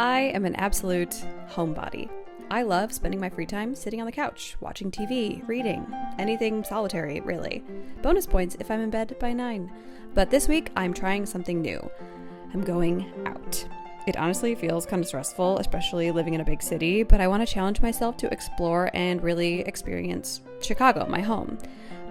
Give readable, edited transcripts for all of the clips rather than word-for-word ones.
I am an absolute homebody. I love spending my free time sitting on the couch, watching TV, reading, anything solitary, really. Bonus points if I'm in bed by 9. But this week, I'm trying something new. I'm going out. It honestly feels kind of stressful, especially living in a big city, but I want to challenge myself to explore and really experience Chicago, my home.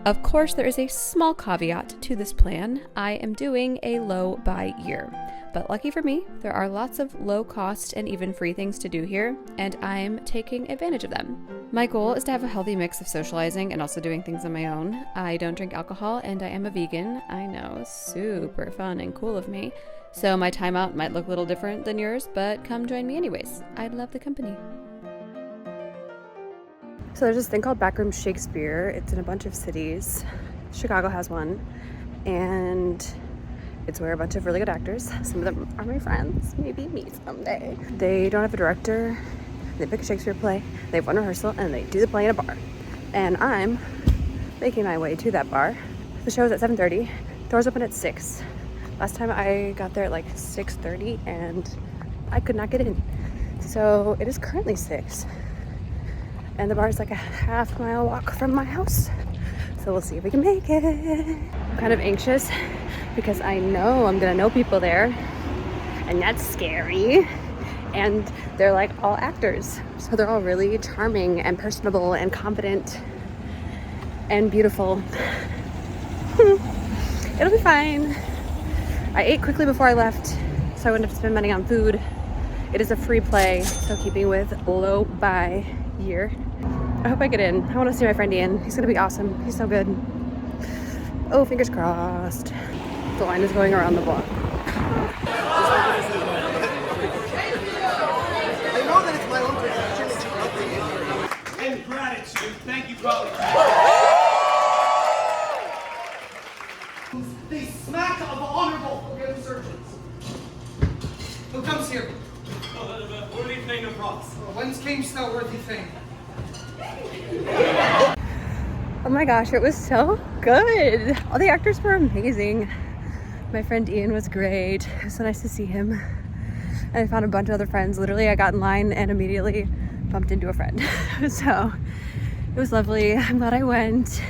Of course, there is a small caveat to this plan. I am doing a low-buy year. But lucky for me, there are lots of low-cost and even free things to do here, and I'm taking advantage of them. My goal is to have a healthy mix of socializing and also doing things on my own. I don't drink alcohol, and I am a vegan. I know, super fun and cool of me. So my time out might look a little different than yours, but come join me anyways. I'd love the company. So there's this thing called Backroom Shakespeare. It's in a bunch of cities. Chicago has one, and it's where a bunch of really good actors, some of them are my friends, maybe me someday. They don't have a director, they pick a Shakespeare play, they have one rehearsal, and they do the play in a bar. And I'm making my way to that bar. The show is at 7:30, doors open at 6. Last time I got there at like 6:30 and I could not get in. So it is currently 6. And the bar is like a half-mile walk from my house. So we'll see if we can make it. I'm kind of anxious because I know I'm gonna know people there, and that's scary. And they're like all actors. So they're all really charming and personable and confident and beautiful. It'll be fine. I ate quickly before I left, so I wouldn't have to spend money on food. It is a free play, so keeping with low buy year. I hope I get in. I want to see my friend Ian. He's gonna be awesome. He's so good. Oh, fingers crossed. The line is going around the block. I know that it's my own perception. And gratitude. Thank you, colleagues. They smack of honorable insurgents. Who comes here? Worthy thing of Ross. Whence camest thou, worthy thing? Oh my gosh, it was so good. All the actors were amazing. My friend Ian was great. It was so nice to see him. And I found a bunch of other friends. Literally, I got in line and immediately bumped into a friend. So it was lovely. I'm glad I went.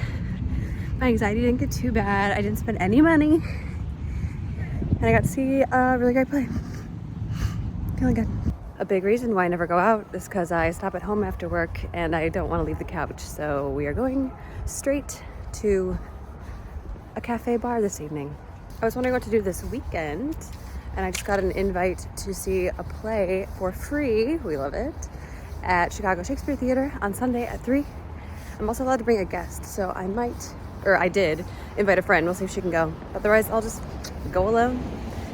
My anxiety didn't get too bad. I didn't spend any money. And I got to see a really great play. Feeling good. A big reason why I never go out is because I stop at home after work and I don't want to leave the couch. So we are going straight to a cafe bar this evening. I was wondering what to do this weekend, and I just got an invite to see a play for free, we love it, at Chicago Shakespeare Theater on Sunday at 3. I'm also allowed to bring a guest, so I did invite a friend. We'll see if she can go. Otherwise, I'll just go alone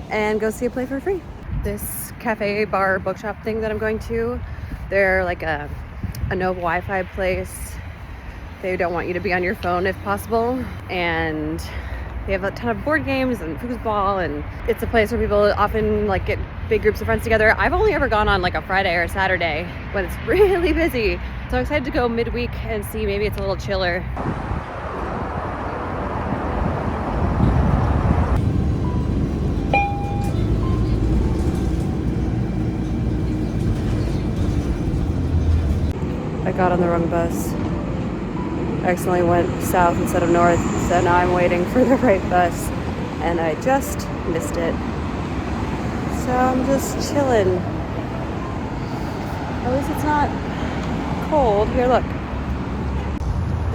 and go see a play for free. This cafe, bar, bookshop thing that I'm going to, they're like a no Wi-Fi place. They don't want you to be on your phone if possible, and they have a ton of board games and foosball, and it's a place where people often like get big groups of friends together. I've only ever gone on like a Friday or a Saturday when it's really busy. So I'm excited to go midweek and see maybe it's a little chiller. I got on the wrong bus. I accidentally went south instead of north, so now I'm waiting for the right bus, and I just missed it. So I'm just chilling. At least it's not cold. Here, look.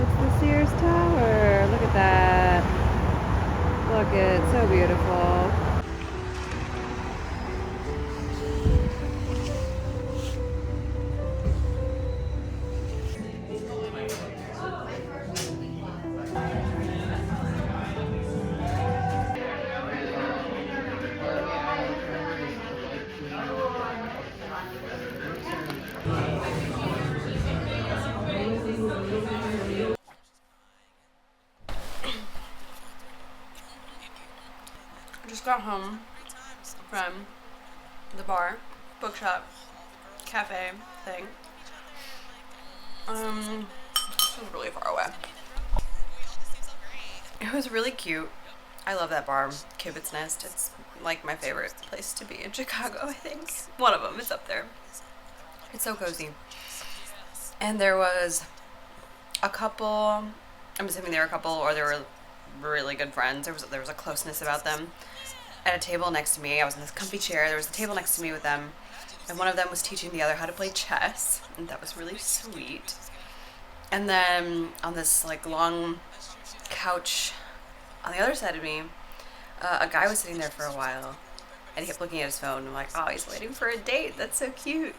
It's the Sears Tower. Look at that. Look, it's so beautiful. Just got home from the bar, bookshop, cafe thing. This was really far away. It was really cute. I love that bar, Kibbitznest. It's like my favorite place to be in Chicago, I think. One of them, it's up there. It's so cozy. And there was a couple, I'm assuming they were a couple or they were really good friends. There was a closeness about them. At a table next to me, I was in this comfy chair, there was a table next to me with them, and one of them was teaching the other how to play chess, and that was really sweet. And then on this like long couch on the other side of me, a guy was sitting there for a while, and he kept looking at his phone. I'm like, oh, he's waiting for a date. That's so cute.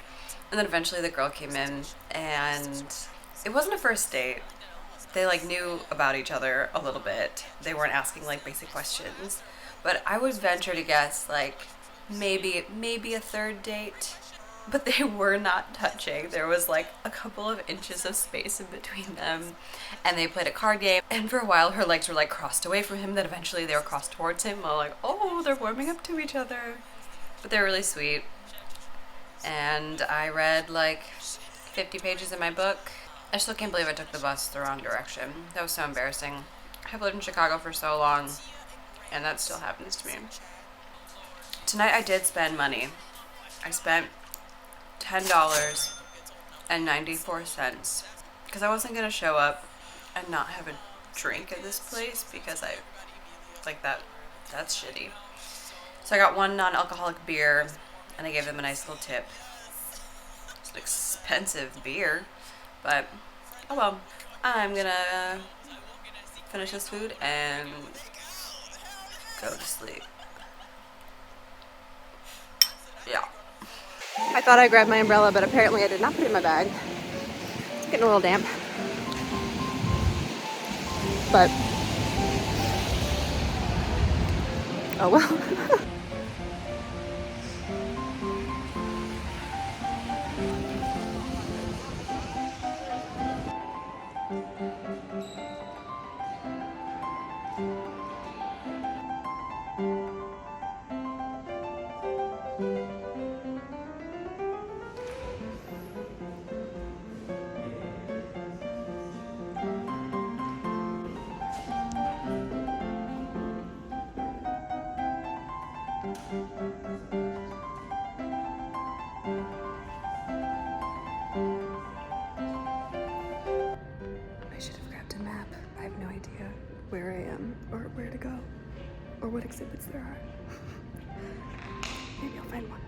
And then eventually the girl came in, and it wasn't a first date. They like knew about each other a little bit. They weren't asking like basic questions, but I would venture to guess like maybe a third date. But they were not touching. There was like a couple of inches of space in between them, and they played a card game, and for a while her legs were like crossed away from him, then eventually they were crossed towards him. I'm like, oh, they're warming up to each other. But they're really sweet. And I read like 50 pages in my book. I still can't believe I took the bus the wrong direction. That was so embarrassing. I've lived in Chicago for so long, and that still happens to me. Tonight I did spend money. I spent $10.94 because I wasn't gonna show up and not have a drink at this place because I like that's shitty. So I got one non-alcoholic beer and I gave them a nice little tip. It's an expensive beer, but oh well. I'm gonna finish this food and go to sleep. Yeah. I thought I grabbed my umbrella, but apparently I did not put it in my bag. It's getting a little damp. But, oh well. I should have grabbed a map. I have no idea where I am or where to go or what exhibits there are. Maybe I'll find one.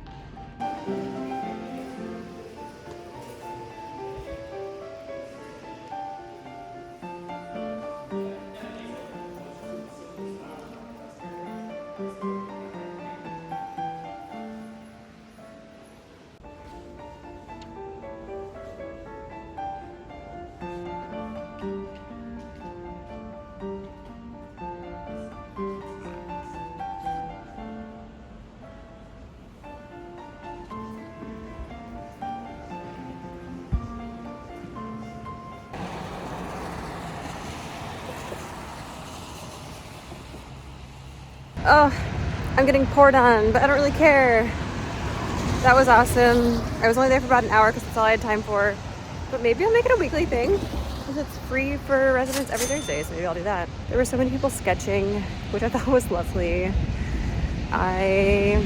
Oh, I'm getting poured on, but I don't really care. That was awesome. I was only there for about an hour because that's all I had time for. But maybe I'll make it a weekly thing because it's free for residents every Thursday, so maybe I'll do that. There were so many people sketching, which I thought was lovely. I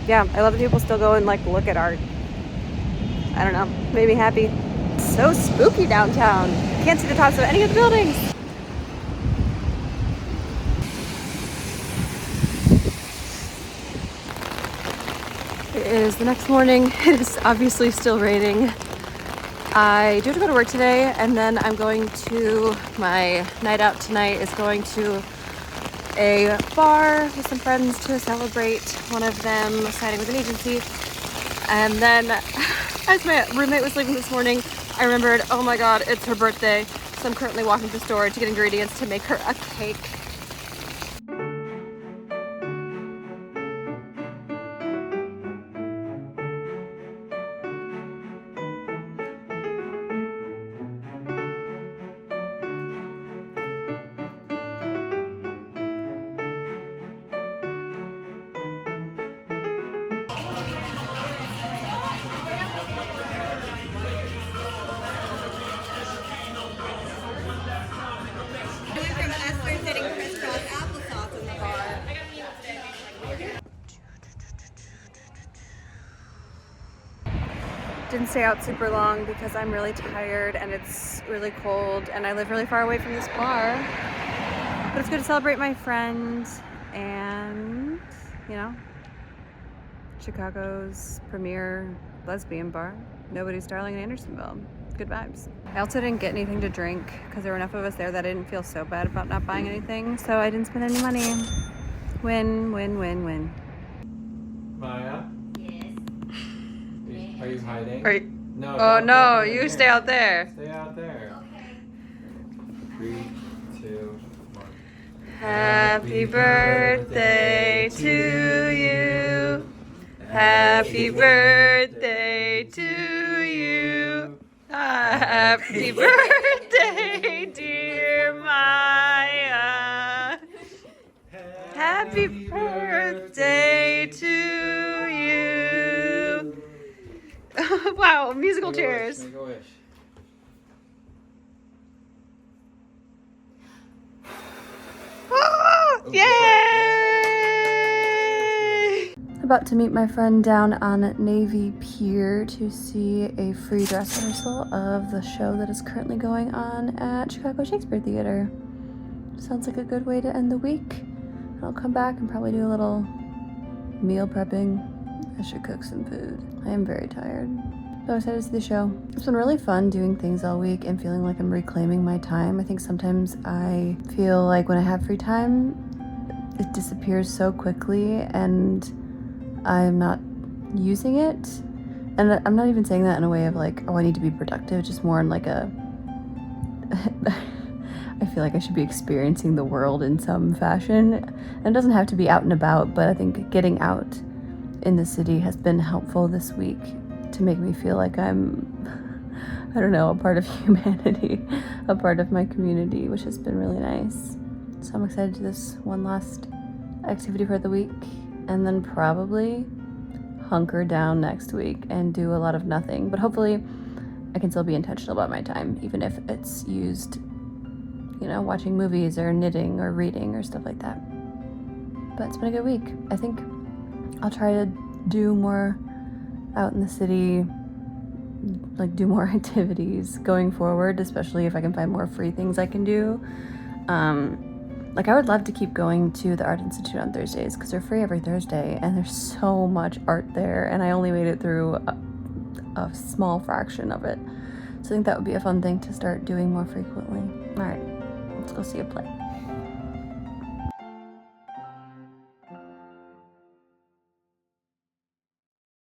love that people still go and like look at art. I don't know, made me happy. It's so spooky downtown. Can't see the tops of any of the buildings. It is the next morning. It is obviously still raining. I do have to go to work today, and then I'm going to, my night out tonight is going to a bar with some friends to celebrate one of them signing with an agency. And then as my roommate was leaving this morning, I remembered, oh my god, it's her birthday. So I'm currently walking to the store to get ingredients to make her a cake. Didn't stay out super long because I'm really tired and it's really cold and I live really far away from this bar. But it's good to celebrate my friend and, you know, Chicago's premier lesbian bar. Nobody's Darling in Andersonville. Good vibes. I also didn't get anything to drink because there were enough of us there that I didn't feel so bad about not buying anything, so I didn't spend any money. Win, win, win, win. Maya? Yes. Are you hiding? Are you, No. oh don't no, come in you here. stay out there. Stay out there. Okay. 3, 2, 1. Happy birthday to you. Happy birthday to you. Happy birthday, dear Maya. Happy birthday to you. Wow, musical chairs. Make a wish. Yay! About to meet my friend down on Navy Pier to see a free dress rehearsal of the show that is currently going on at Chicago Shakespeare Theater. Sounds like a good way to end the week. I'll come back and probably do a little meal prepping. I should cook some food. I am very tired. So excited to see the show. It's been really fun doing things all week and feeling like I'm reclaiming my time. I think sometimes I feel like when I have free time, it disappears so quickly and I'm not using it. And I'm not even saying that in a way of like, oh, I need to be productive, just more in like a, I feel like I should be experiencing the world in some fashion. And it doesn't have to be out and about, but I think getting out in the city has been helpful this week to make me feel like I'm, I don't know, a part of humanity, a part of my community, which has been really nice. So I'm excited to do this one last activity for the week and then probably hunker down next week and do a lot of nothing. But hopefully I can still be intentional about my time, even if it's used, you know, watching movies or knitting or reading or stuff like that. But it's been a good week. I think I'll try to do more out in the city, like do more activities going forward, especially if I can find more free things I can do. Like I would love to keep going to the Art Institute on Thursdays because they're free every Thursday and there's so much art there and I only made it through a small fraction of it. So I think that would be a fun thing to start doing more frequently. All right, let's go see a play.